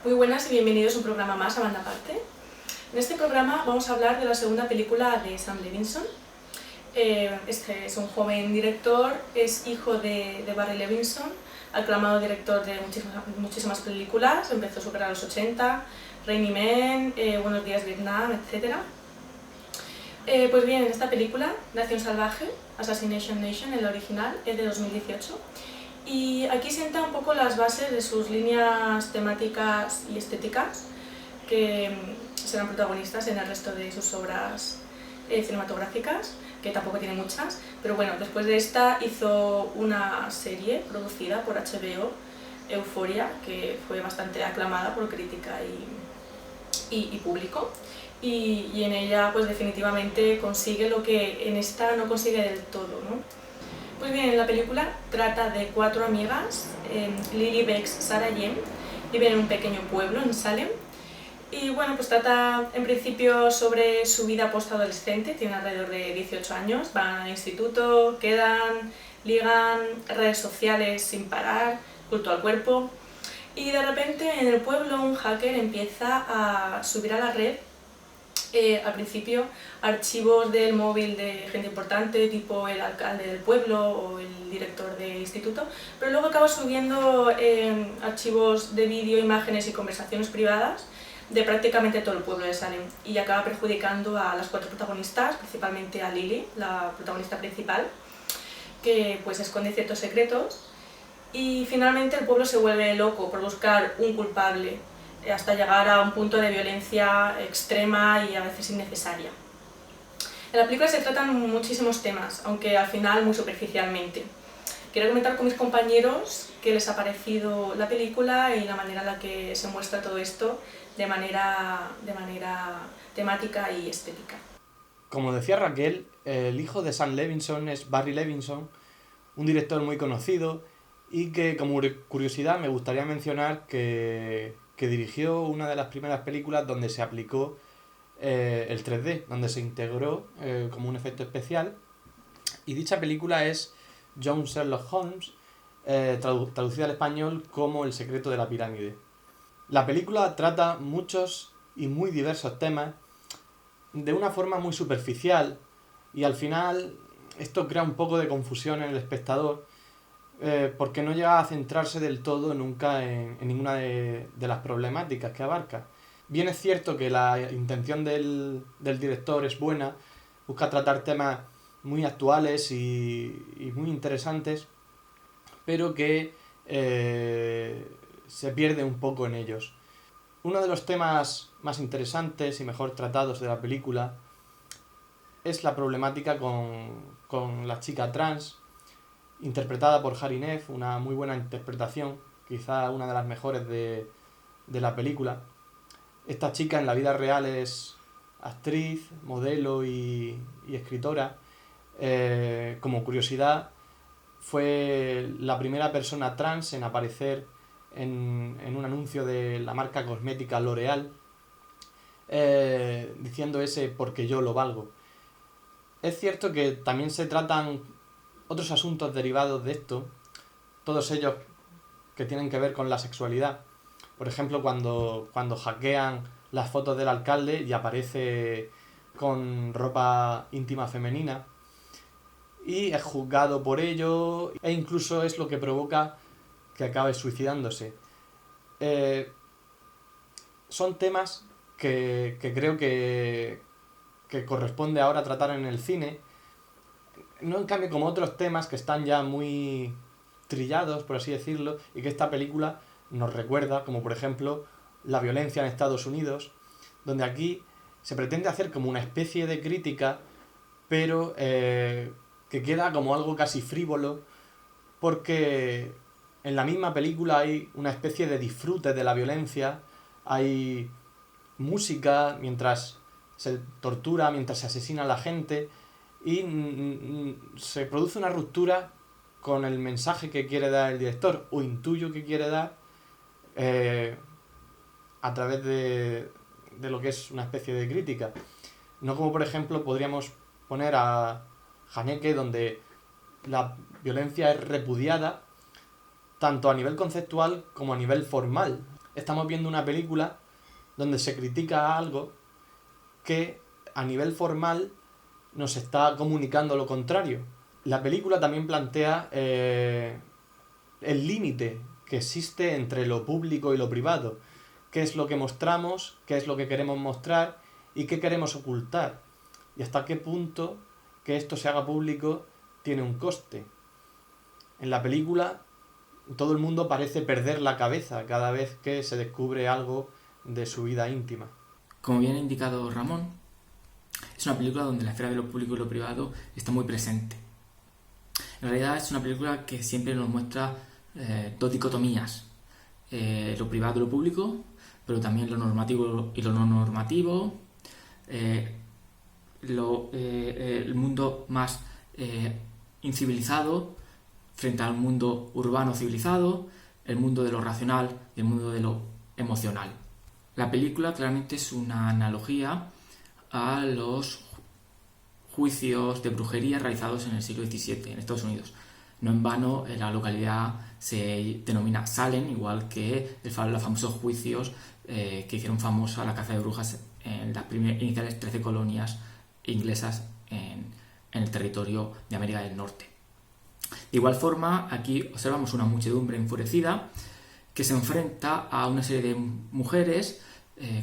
Muy buenas y bienvenidos a un programa más a Banda Aparte. En este programa vamos a hablar de la segunda película de Sam Levinson. Este es un joven director, es hijo de Barry Levinson, aclamado director de muchísimas películas, empezó a superar los 80, Rainy Man, Buenos días Vietnam, etc. Pues bien, en esta película, Nación Salvaje, Assassination Nation, el original, es de 2018. Y aquí sienta un poco las bases de sus líneas temáticas y estéticas que serán protagonistas en el resto de sus obras cinematográficas, que tampoco tiene muchas, pero bueno, después de esta hizo una serie producida por HBO, Euphoria, que fue bastante aclamada por crítica y público, y en ella pues definitivamente consigue lo que en esta no consigue del todo, ¿no? Pues bien, la película trata de 4 amigas, Lily, Bex, Sarah y Jen, viven en un pequeño pueblo en Salem, y bueno, pues trata en principio sobre su vida post-adolescente, tienen alrededor de 18 años, van al instituto, quedan, ligan, redes sociales sin parar, culto al cuerpo, y de repente en el pueblo un hacker empieza a subir a la red al principio archivos del móvil de gente importante, tipo el alcalde del pueblo o el director del instituto, pero luego acaba subiendo archivos de vídeo, imágenes y conversaciones privadas de prácticamente todo el pueblo de Salem, y acaba perjudicando a las 4 protagonistas, principalmente a Lily, la protagonista principal, que pues esconde ciertos secretos, y finalmente el pueblo se vuelve loco por buscar un culpable, hasta llegar a un punto de violencia extrema y a veces innecesaria. En la película se tratan muchísimos temas, aunque al final muy superficialmente. Quiero comentar con mis compañeros qué les ha parecido la película y la manera en la que se muestra todo esto de manera temática y estética. Como decía Raquel, el hijo de Sam Levinson es Barry Levinson, un director muy conocido y que, como curiosidad, me gustaría mencionar que dirigió una de las primeras películas donde se aplicó el 3D, donde se integró como un efecto especial, y dicha película es Young Sherlock Holmes, traducida al español como El secreto de la pirámide. La película trata muchos y muy diversos temas de una forma muy superficial, y al final esto crea un poco de confusión en el espectador, porque no llega a centrarse del todo nunca en ninguna de las problemáticas que abarca. Bien es cierto que la intención del director es buena, busca tratar temas muy actuales y muy interesantes, pero que se pierde un poco en ellos. Uno de los temas más interesantes y mejor tratados de la película es la problemática con la chica trans, interpretada por Hari Nef, una muy buena interpretación, quizá una de las mejores de la película. Esta chica en la vida real es actriz, modelo y escritora. Como curiosidad, fue la primera persona trans en aparecer en un anuncio de la marca cosmética L'Oréal, diciendo ese "porque yo lo valgo". Es cierto que también se tratan otros asuntos derivados de esto, todos ellos que tienen que ver con la sexualidad. Por ejemplo, cuando hackean las fotos del alcalde y aparece con ropa íntima femenina, y es juzgado por ello, e incluso es lo que provoca que acabe suicidándose. Son temas que creo que corresponde ahora tratar en el cine, no en cambio como otros temas que están ya muy trillados, por así decirlo, y que esta película nos recuerda, como por ejemplo la violencia en Estados Unidos, donde aquí se pretende hacer como una especie de crítica, pero que queda como algo casi frívolo, porque en la misma película hay una especie de disfrute de la violencia, hay música mientras se tortura, mientras se asesina a la gente, y se produce una ruptura con el mensaje que quiere dar el director, o intuyo que quiere dar, a través de lo que es una especie de crítica. No como por ejemplo podríamos poner a Haneke, donde la violencia es repudiada tanto a nivel conceptual como a nivel formal. estamos viendo una película donde se critica algo que a nivel formal nos está comunicando lo contrario. La película también plantea el límite que existe entre lo público y lo privado. Qué es lo que mostramos, qué es lo que queremos mostrar y qué queremos ocultar. Y hasta qué punto que esto se haga público tiene un coste. En la película todo el mundo parece perder la cabeza cada vez que se descubre algo de su vida íntima. Como bien ha indicado Ramón, es una película donde la esfera de lo público y lo privado está muy presente. En realidad es una película que siempre nos muestra dos dicotomías, lo privado y lo público, pero también lo normativo y lo no normativo, el mundo más incivilizado frente al mundo urbano civilizado, el mundo de lo racional y el mundo de lo emocional. La película claramente es una analogía a los juicios de brujería realizados en el siglo XVII en Estados Unidos. No en vano la localidad se denomina Salem, igual que los famosos juicios que hicieron famosa la caza de brujas en las iniciales 13 colonias inglesas en el territorio de América del Norte. De igual forma, aquí observamos una muchedumbre enfurecida que se enfrenta a una serie de mujeres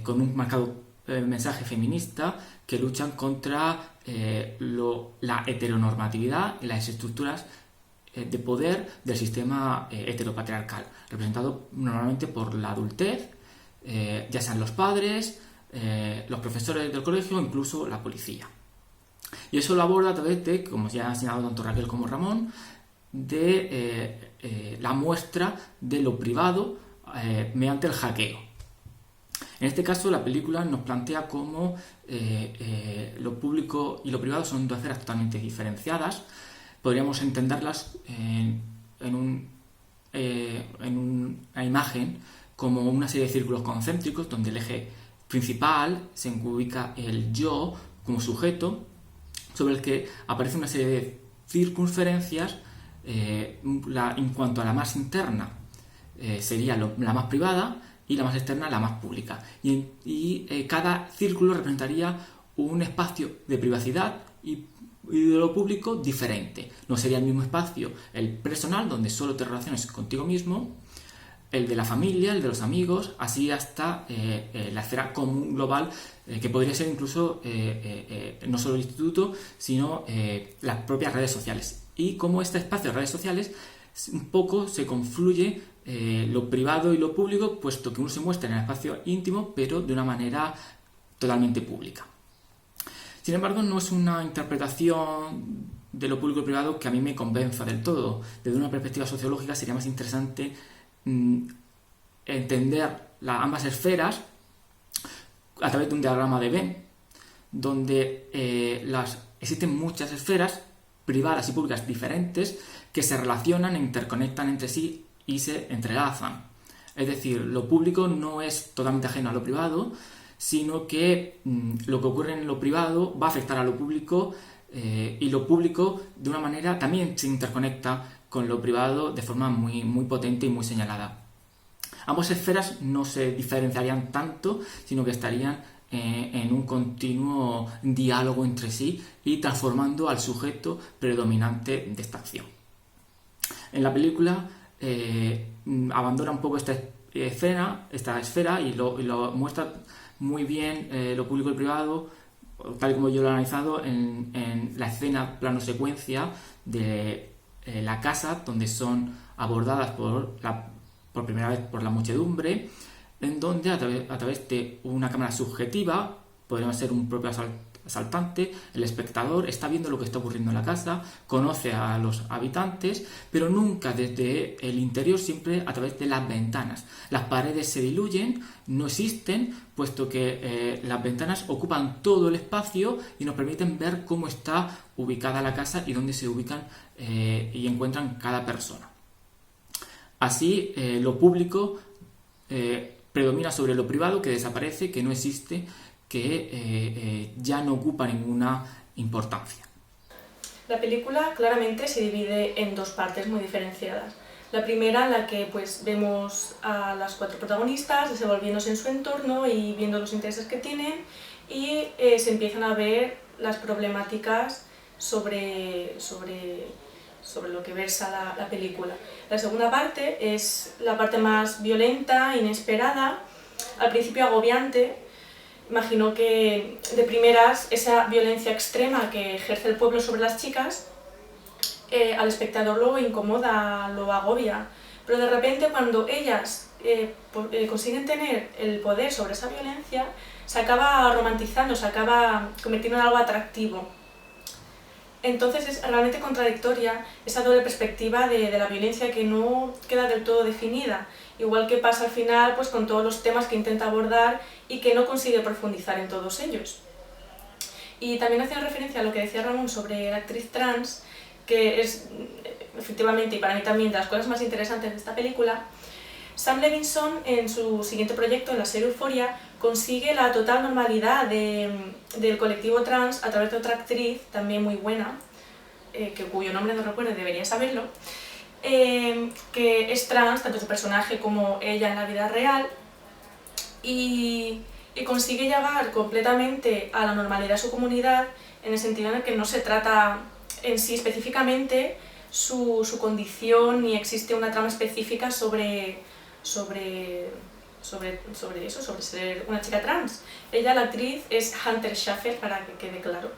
con un marcado mensaje feminista que luchan contra la heteronormatividad y las estructuras de poder del sistema heteropatriarcal, representado normalmente por la adultez, ya sean los padres, los profesores del colegio o incluso la policía. Y eso lo aborda a través de, como ya han señalado tanto Raquel como Ramón, de la muestra de lo privado mediante el hackeo. En este caso, la película nos plantea cómo lo público y lo privado son dos esferas totalmente diferenciadas. Podríamos entenderlas en una imagen como una serie de círculos concéntricos donde el eje principal se ubica el yo como sujeto, sobre el que aparece una serie de circunferencias. En cuanto a la más interna sería la más privada y la más externa la más pública, y cada círculo representaría un espacio de privacidad y de lo público diferente. No sería el mismo espacio el personal, donde solo te relacionas contigo mismo, el de la familia, el de los amigos, así hasta la esfera común global, que podría ser incluso no solo el instituto, sino las propias redes sociales. Y como este espacio de redes sociales un poco se confluye lo privado y lo público, puesto que uno se muestra en el espacio íntimo, pero de una manera totalmente pública. Sin embargo, no es una interpretación de lo público y privado que a mí me convenza del todo. Desde una perspectiva sociológica sería más interesante entender ambas esferas a través de un diagrama de Venn, donde existen muchas esferas privadas y públicas diferentes que se relacionan e interconectan entre sí y se entrelazan. Es decir, lo público no es totalmente ajeno a lo privado, sino que lo que ocurre en lo privado va a afectar a lo público, y lo público de una manera también se interconecta con lo privado de forma muy, muy potente y muy señalada. Ambas esferas no se diferenciarían tanto, sino que estarían en un continuo diálogo entre sí y transformando al sujeto predominante de esta acción. En la película abandona un poco esta esfera y lo muestra muy bien, lo público y privado, tal y como yo lo he analizado en la escena plano secuencia de la casa, donde son abordadas por primera vez por la muchedumbre, en donde a través de una cámara subjetiva, podría ser un propio asaltante, el espectador está viendo lo que está ocurriendo en la casa, conoce a los habitantes, pero nunca desde el interior, siempre a través de las ventanas. Las paredes se diluyen, no existen, puesto que las ventanas ocupan todo el espacio y nos permiten ver cómo está ubicada la casa y dónde se ubican y encuentran cada persona. Así, lo público predomina sobre lo privado, que desaparece, que no existe, que ya no ocupa ninguna importancia. La película claramente se divide en dos partes muy diferenciadas. La primera en la que pues vemos a las 4 protagonistas desenvolviéndose en su entorno y viendo los intereses que tienen y se empiezan a ver las problemáticas sobre lo que versa la película. La segunda parte es la parte más violenta, inesperada, al principio agobiante. Imagino que de primeras esa violencia extrema que ejerce el pueblo sobre las chicas al espectador lo incomoda, lo agobia, pero de repente cuando ellas consiguen tener el poder sobre esa violencia, se acaba romantizando, se acaba convirtiendo en algo atractivo. Entonces es realmente contradictoria esa doble perspectiva de la violencia que no queda del todo definida, igual que pasa al final pues, con todos los temas que intenta abordar y que no consigue profundizar en todos ellos. Y también haciendo referencia a lo que decía Ramón sobre la actriz trans, que es efectivamente y para mí también de las cosas más interesantes de esta película, Sam Levinson en su siguiente proyecto, en la serie Euphoria, consigue la total normalidad del colectivo trans a través de otra actriz, también muy buena, cuyo nombre no recuerdo, debería saberlo, que es trans, tanto su personaje como ella en la vida real, y consigue llegar completamente a la normalidad de su comunidad, en el sentido en el que no se trata en sí específicamente su condición ni existe una trama específica sobre eso, sobre ser una chica trans. Ella, la actriz, es Hunter Schafer, para que quede claro.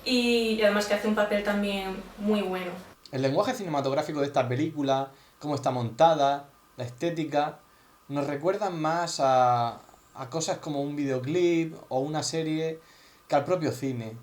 Y además que hace un papel también muy bueno. El lenguaje cinematográfico de esta película, cómo está montada, la estética, nos recuerdan más a cosas como un videoclip o una serie que al propio cine.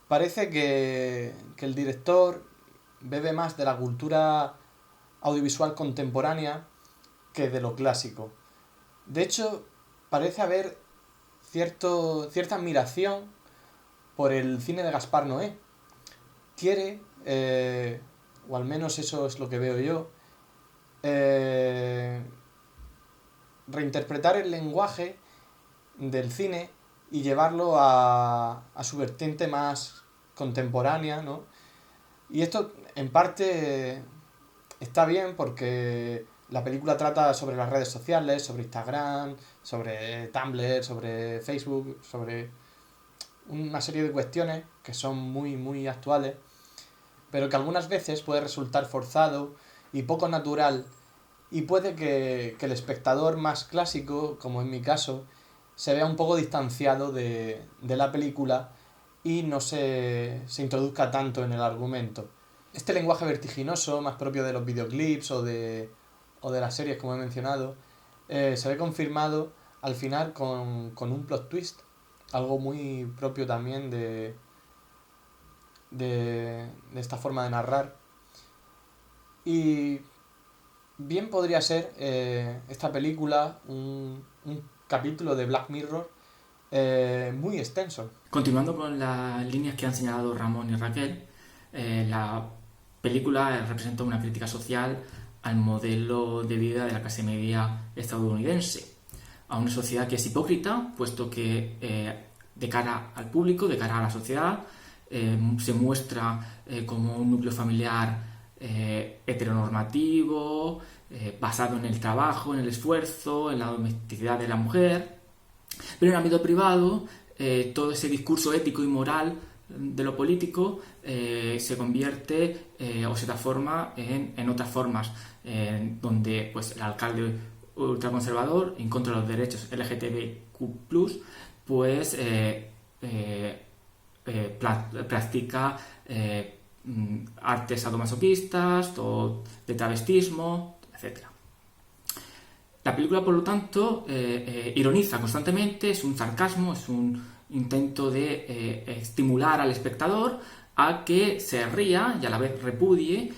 Parece que el director bebe más de la cultura audiovisual contemporánea que de lo clásico. De hecho, parece haber cierta admiración por el cine de Gaspar Noé. Quiere, o al menos eso es lo que veo yo, reinterpretar el lenguaje del cine y llevarlo a su vertiente más contemporánea, ¿no? Y esto, en parte, está bien porque la película trata sobre las redes sociales, sobre Instagram, sobre Tumblr, sobre Facebook, sobre una serie de cuestiones que son muy, muy actuales, pero que algunas veces puede resultar forzado y poco natural, y puede que el espectador más clásico, como en mi caso, se vea un poco distanciado de la película y no se introduzca tanto en el argumento. Este lenguaje vertiginoso, más propio de los videoclips o de las series, como he mencionado, se ve confirmado al final con un plot twist, algo muy propio también de esta forma de narrar. Y bien podría ser esta película un capítulo de Black Mirror muy extenso. Continuando con las líneas que han señalado Ramón y Raquel, la película representa una crítica social al modelo de vida de la clase media estadounidense, a una sociedad que es hipócrita, puesto que de cara al público, de cara a la sociedad, se muestra como un núcleo familiar heteronormativo, basado en el trabajo, en el esfuerzo, en la domesticidad de la mujer, pero en el ámbito privado todo ese discurso ético y moral de lo político se convierte o se transforma en otras formas, donde pues, el alcalde ultraconservador, en contra de los derechos LGTBQ+, pues practica artes sadomasoquistas, de travestismo, etc. La película, por lo tanto, ironiza constantemente, es un sarcasmo, es un intento de estimular al espectador a que se ría y a la vez repudie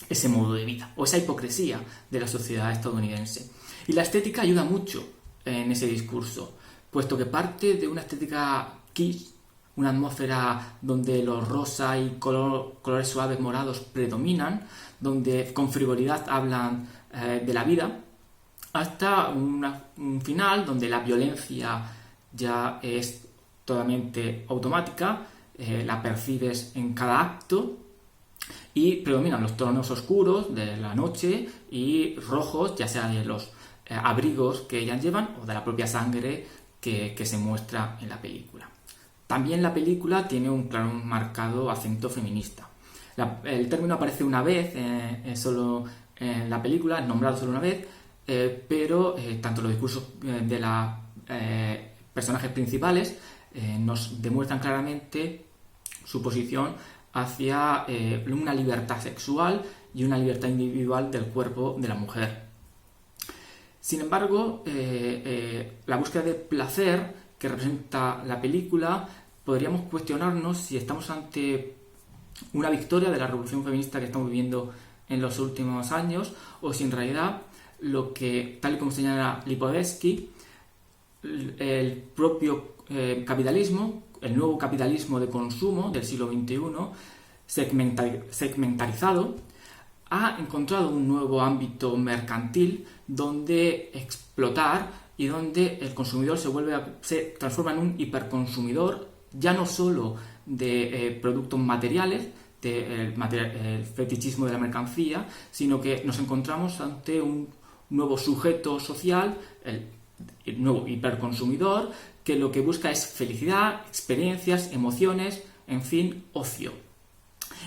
ese modo de vida o esa hipocresía de la sociedad estadounidense. Y la estética ayuda mucho en ese discurso, puesto que parte de una estética kitsch, una atmósfera donde los rosa y colores suaves morados predominan, donde con frivolidad hablan de la vida, hasta un final donde la violencia ya es totalmente automática, la percibes en cada acto y predominan los tonos oscuros de la noche y rojos, ya sea de los abrigos que ellas llevan o de la propia sangre que se muestra en la película. También la película tiene un claro marcado acento feminista. El término aparece una vez solo en la película, es nombrado solo una vez, pero tanto los discursos de los personajes principales nos demuestran claramente su posición hacia una libertad sexual y una libertad individual del cuerpo de la mujer. Sin embargo, la búsqueda de placer que representa la película, podríamos cuestionarnos si estamos ante una victoria de la revolución feminista que estamos viviendo en los últimos años, o si en realidad lo que, tal y como señala Lipovetsky, el propio capitalismo, el nuevo capitalismo de consumo del siglo XXI, segmentarizado, ha encontrado un nuevo ámbito mercantil donde explotar y donde el consumidor se transforma en un hiperconsumidor, ya no solo de productos materiales, el fetichismo de la mercancía, sino que nos encontramos ante un nuevo sujeto social, el nuevo hiperconsumidor, que lo que busca es felicidad, experiencias, emociones, en fin, ocio.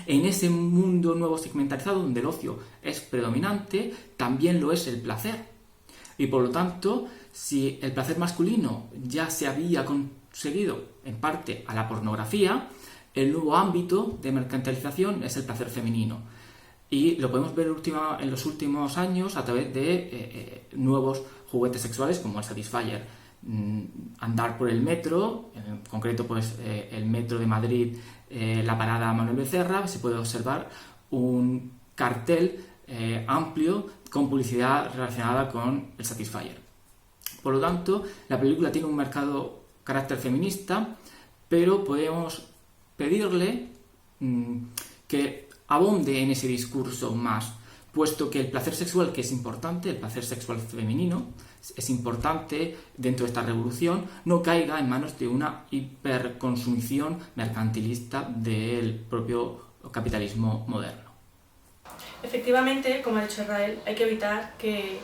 En ese mundo nuevo segmentarizado, donde el ocio es predominante, también lo es el placer. Y por lo tanto, si el placer masculino ya se había conseguido en parte a la pornografía, el nuevo ámbito de mercantilización es el placer femenino. Y lo podemos ver en los últimos años a través de nuevos juguetes sexuales como el Satisfyer. Andar por el metro, en concreto pues el metro de Madrid, la parada Manuel Becerra, se puede observar un cartel amplio con publicidad relacionada con el Satisfyer. Por lo tanto, la película tiene un marcado carácter feminista, pero podemos pedirle que abonde en ese discurso más, puesto que el placer sexual, que es importante, el placer sexual femenino, es importante dentro de esta revolución, no caiga en manos de una hiperconsumición mercantilista del propio capitalismo moderno. Efectivamente, como ha dicho Israel, hay que evitar que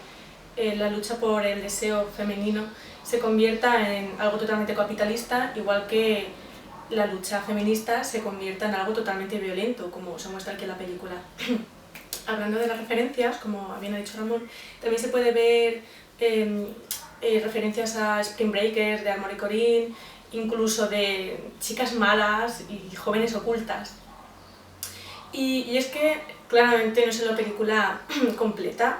la lucha por el deseo femenino se convierta en algo totalmente capitalista, igual que la lucha feminista se convierta en algo totalmente violento, como se muestra aquí en la película. Hablando de las referencias, como bien ha dicho Ramón, también se puede ver referencias a Spring Breakers, de Armory Corinne, incluso de chicas malas y jóvenes ocultas. Y es que claramente no es una película completa,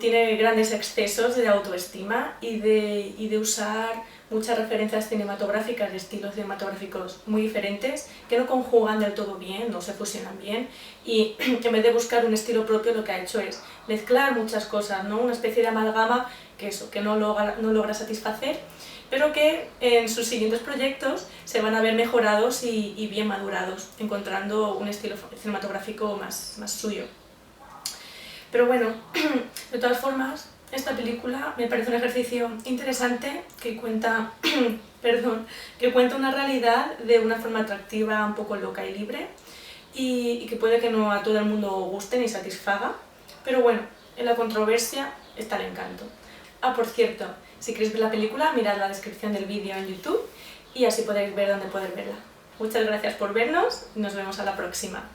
tiene grandes excesos de autoestima y de usar muchas referencias cinematográficas de estilos cinematográficos muy diferentes que no conjugan del todo bien, no se fusionan bien, y en vez de buscar un estilo propio lo que ha hecho es mezclar muchas cosas, ¿no? Una especie de amalgama que no logra satisfacer, pero que en sus siguientes proyectos se van a ver mejorados y bien madurados, encontrando un estilo cinematográfico más suyo. Pero bueno, de todas formas, esta película me parece un ejercicio interesante que cuenta, que cuenta una realidad de una forma atractiva, un poco loca y libre, y que puede que no a todo el mundo guste ni satisfaga, pero bueno, en la controversia está el encanto. Ah, por cierto, si queréis ver la película, mirad la descripción del vídeo en YouTube y así podréis ver dónde poder verla. Muchas gracias por vernos y nos vemos a la próxima.